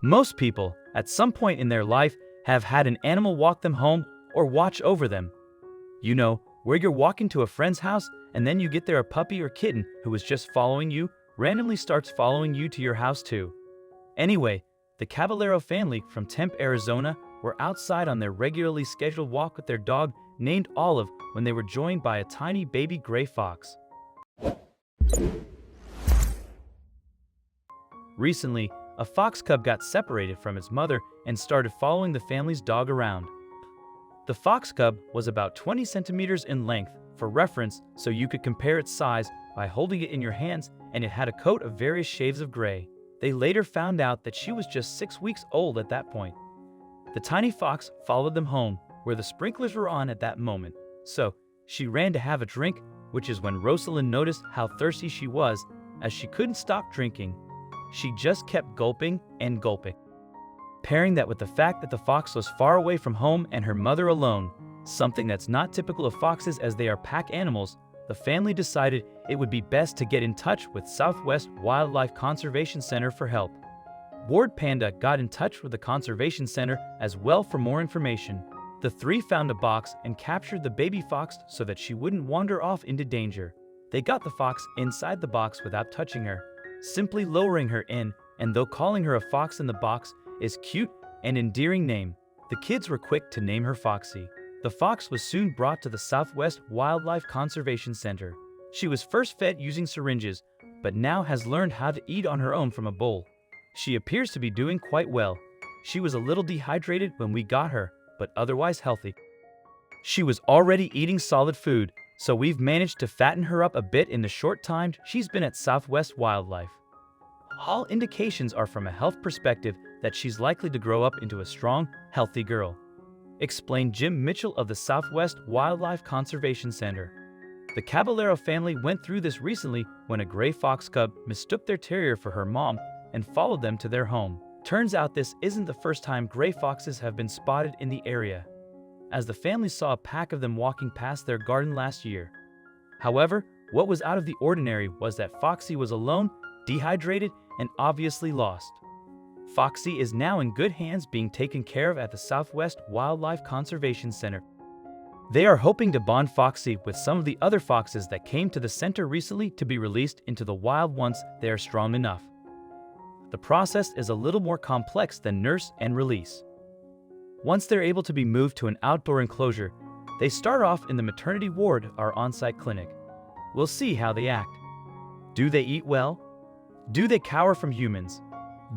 Most people, at some point in their life, have had an animal walk them home or watch over them. You know, where you're walking to a friend's house and then you get there a puppy or kitten who was just following you, randomly starts following you to your house too. Anyway, the Caballero family from Tempe, Arizona were outside on their regularly scheduled walk with their dog named Olive when they were joined by a tiny baby gray fox. Recently, a fox cub got separated from its mother and started following the family's dog around. The fox cub was about 20 centimeters in length, for reference, so you could compare its size by holding it in your hands, and it had a coat of various shades of gray. They later found out that she was just 6 weeks old at that point. The tiny fox followed them home, where the sprinklers were on at that moment, so she ran to have a drink, which is when Rosalind noticed how thirsty she was, as she couldn't stop drinking. She just kept gulping and gulping. Pairing that with the fact that the fox was far away from home and her mother alone, something that's not typical of foxes as they are pack animals, the family decided it would be best to get in touch with Southwest Wildlife Conservation Center for help. Ward Panda got in touch with the Conservation Center as well for more information. The three found a box and captured the baby fox so that she wouldn't wander off into danger. They got the fox inside the box without touching her, simply lowering her in, and though calling her a fox in the box is cute and endearing name, the kids were quick to name her Foxy. The fox was soon brought to the Southwest Wildlife Conservation Center. She was first fed using syringes, but now has learned how to eat on her own from a bowl. She appears to be doing quite well. She was a little dehydrated when we got her, but otherwise healthy. She was already eating solid food, so we've managed to fatten her up a bit in the short time she's been at Southwest Wildlife. All indications are from a health perspective that she's likely to grow up into a strong, healthy girl, explained Jim Mitchell of the Southwest Wildlife Conservation Center. The Caballero family went through this recently when a gray fox cub mistook their terrier for her mom and followed them to their home. Turns out this isn't the first time gray foxes have been spotted in the area, as the family saw a pack of them walking past their garden last year. However, what was out of the ordinary was that Foxy was alone, dehydrated, and obviously lost. Foxy is now in good hands being taken care of at the Southwest Wildlife Conservation Center. They are hoping to bond Foxy with some of the other foxes that came to the center recently to be released into the wild once they are strong enough. The process is a little more complex than nurse and release. Once they're able to be moved to an outdoor enclosure, they start off in the maternity ward, our on-site clinic. We'll see how they act. Do they eat well? Do they cower from humans?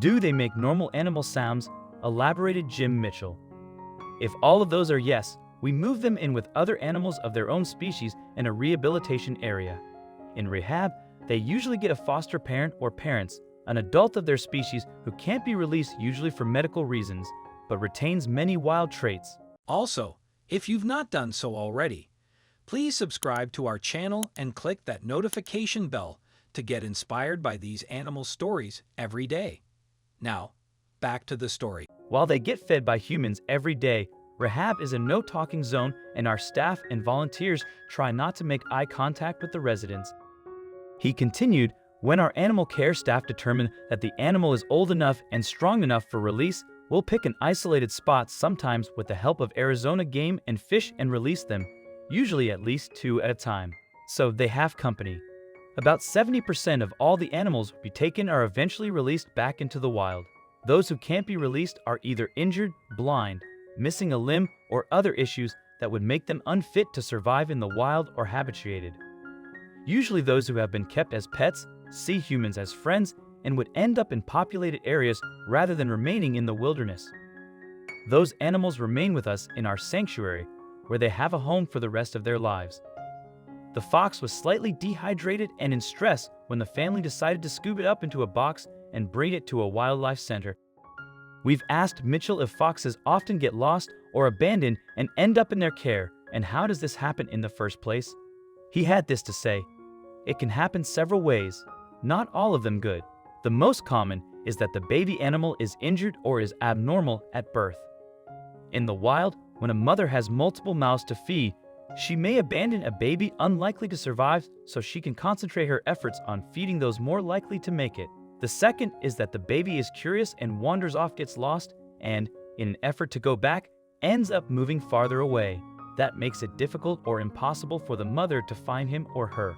Do they make normal animal sounds? Elaborated Jim Mitchell. If all of those are yes, we move them in with other animals of their own species in a rehabilitation area. In rehab, they usually get a foster parent or parents, an adult of their species who can't be released usually for medical reasons, but retains many wild traits. Also, if you've not done so already, please subscribe to our channel and click that notification bell to get inspired by these animal stories every day. Now, back to the story. While they get fed by humans every day, rehab is a no-talking zone and our staff and volunteers try not to make eye contact with the residents. He continued, when our animal care staff determine that the animal is old enough and strong enough for release, we'll pick an isolated spot, sometimes with the help of Arizona Game and Fish, and release them, usually at least 2 at a time, so they have company. About 70% of all the animals we taken are eventually released back into the wild. Those who can't be released are either injured, blind, missing a limb, or other issues that would make them unfit to survive in the wild or habituated. Usually those who have been kept as pets see humans as friends and would end up in populated areas rather than remaining in the wilderness. Those animals remain with us in our sanctuary, where they have a home for the rest of their lives. The fox was slightly dehydrated and in stress when the family decided to scoop it up into a box and bring it to a wildlife center. We've asked Mitchell if foxes often get lost or abandoned and end up in their care, and how does this happen in the first place? He had this to say: it can happen several ways, not all of them good. The most common is that the baby animal is injured or is abnormal at birth. In the wild, when a mother has multiple mouths to feed, she may abandon a baby unlikely to survive so she can concentrate her efforts on feeding those more likely to make it. The second is that the baby is curious and wanders off, gets lost, and, in an effort to go back, ends up moving farther away. That makes it difficult or impossible for the mother to find him or her.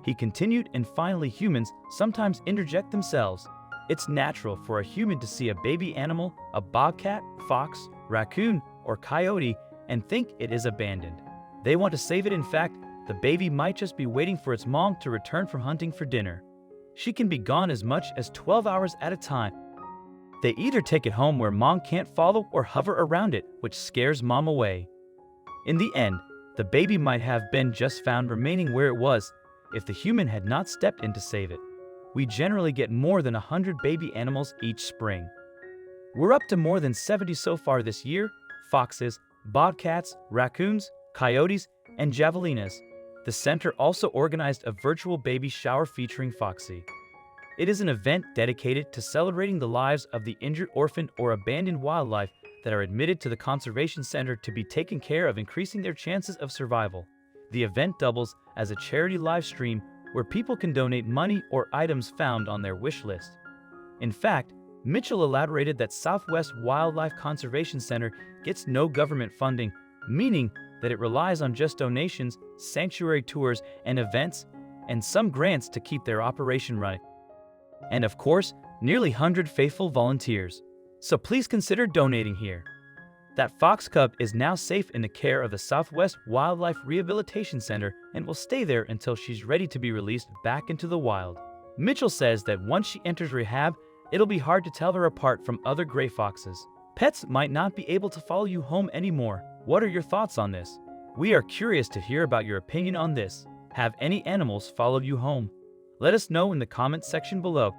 He continued, and finally humans sometimes interject themselves. It's natural for a human to see a baby animal, a bobcat, fox, raccoon, or coyote, and think it is abandoned. They want to save it. In fact, the baby might just be waiting for its mom to return from hunting for dinner. She can be gone as much as 12 hours at a time. They either take it home where mom can't follow or hover around it, which scares mom away. In the end, the baby might have been just found remaining where it was if the human had not stepped in to save it. We generally get more than 100 baby animals each spring. We're up to more than 70 so far this year: foxes, bobcats, raccoons, coyotes, and javelinas. The center also organized a virtual baby shower featuring Foxy. It is an event dedicated to celebrating the lives of the injured, orphaned, or abandoned wildlife that are admitted to the conservation center to be taken care of, increasing their chances of survival. The event doubles as a charity live stream where people can donate money or items found on their wish list. In fact, Mitchell elaborated that Southwest Wildlife Conservation Center gets no government funding, meaning that it relies on just donations, sanctuary tours and events, and some grants to keep their operation running. And of course, nearly 100 faithful volunteers. So please consider donating here. That fox cub is now safe in the care of the Southwest Wildlife Rehabilitation Center and will stay there until she's ready to be released back into the wild. Mitchell says that once she enters rehab, it'll be hard to tell her apart from other gray foxes. Pets might not be able to follow you home anymore. What are your thoughts on this? We are curious to hear about your opinion on this. Have any animals followed you home? Let us know in the comments section below.